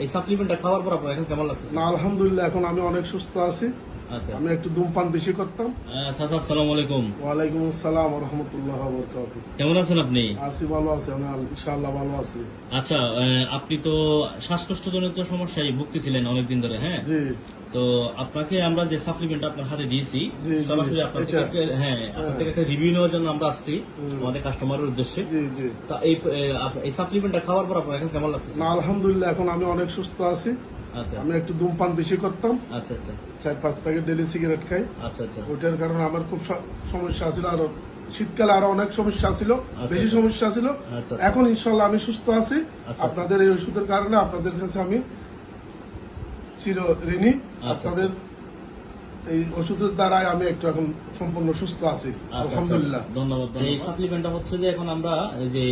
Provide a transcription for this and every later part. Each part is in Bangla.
এই সাপ্লিমেন্টটা খাওয়ার পর আপনার এখন কেমন লাগছে? না, আলহামদুলিল্লাহ এখন আমি অনেক সুস্থ আছি। আচ্ছা, আমি একটু ধূমপান বেশি করতাম। চাচা আসসালামু আলাইকুম। ওয়ালাইকুম আসসালাম ওয়া রাহমাতুল্লাহি ওয়া বারাকাতুহু। কেমন আছেন আপনি? আছি, ভালো আছি, আমি ইনশাআল্লাহ ভালো আছি। আচ্ছা, আপনি তো শ্বাসকষ্টজনিত সমস্যায় ভুগতেছিলেন অনেকদিন ধরে, হ্যাঁ? জি তো আপনাকে আমরা যে সাপ্লিমেন্ট আপনার হাতে দিয়েছি, জি, জি, সরাসরি আপনার থেকে আপনার থেকে একটা রিভিউ নেওয়ার জন্য আমরা আসছি আমাদের কাস্টমারের উদ্দেশ্যে। জি জি। তা এই সাপ্লিমেন্টটা খাওয়ার পর আপনার এখন কেমন লাগছে? না, আলহামদুলিল্লাহ এখন আমি অনেক সুস্থ আছি। আচ্ছা আমি একটু ধূমপান বেশি করতাম, আচ্ছা আচ্ছা 4-5 প্যাকেট ডেলি সিগারেট খাই। আচ্ছা আচ্ছা ওইটার কারণে আমার খুব সমস্যা ছিল, আর শীতকালে আরো অনেক সমস্যা ছিল, বেশি সমস্যা ছিল। আচ্ছা। এখন ইনশাআল্লাহ আমি সুস্থ আছি। আচ্ছা। আপনাদের এই ওষুধের কারণে আপনাদের কাছে আমি চির ঋণী। আচ্ছা। আপনাদের এই ওষুধের দ্বারাই আমি একটু এখন সম্পূর্ণ সুস্থ আছি, আলহামদুলিল্লাহ। ধন্যবাদ। এই সাপ্লিমেন্টটা হচ্ছে যে এখন আমরা যে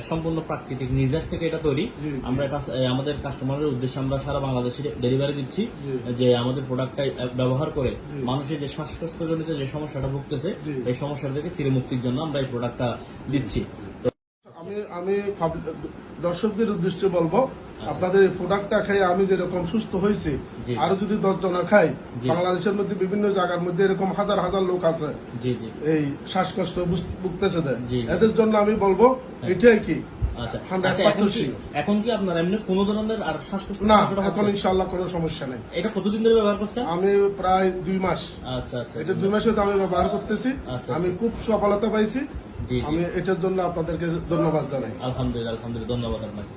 সম্পূর্ণ প্রাকৃতিক নির্যাস থেকে এটা তৈরি, জি, জি। আমরা এটা আমাদের কাস্টমারের উদ্দেশ্যে আমরা সারা বাংলাদেশে ডেলিভারি দিচ্ছি। জি। যে আমাদের প্রোডাক্টটা ব্যবহার করে মানুষের যে শ্বাসকষ্টজনিত যে সমস্যাটা ভুগতেছে, জি। এই সমস্যা থেকে চিরমুক্তির জন্য আমরা এই প্রোডাক্টটা দিচ্ছি। তো আমি দর্শকদের উদ্দেশ্যে বলবো, আপনাদের এই প্রোডাক্টটা খেয়ে আমি যেরকম সুস্থ হয়েছি, জি। আরো যদি 10 জনা খাই, জি। বাংলাদেশের মধ্যে বিভিন্ন জায়গার মধ্যে এরকম হাজার হাজার লোক আছে জি জি এই শ্বাসকষ্ট ভুগতেছে, জি। এদের জন্য আমি বলবো এটাই কি আচ্ছা 100% এখন কি আপনার এমনি কোনো ধরনের আর শ্বাসকষ্ট না, সমস্যাটা এখন হচ্ছে? ইনশাআল্লাহ কোনো সমস্যা নেই। এটা কতদিন ধরে ব্যবহার করছেন? আমি প্রায় 2 মাস, আচ্ছা আচ্ছা এটা 2 মাস হতে আমি ব্যবহার করতেছি। আচ্ছা। আমি খুব সফলতা পাইছি। জি জি আমি এটার জন্য আপনাদেরকে ধন্যবাদ জানাই। আলহামদুলিল্লাহ আলহামদুলিল্লাহ, ধন্যবাদ আপনাকে।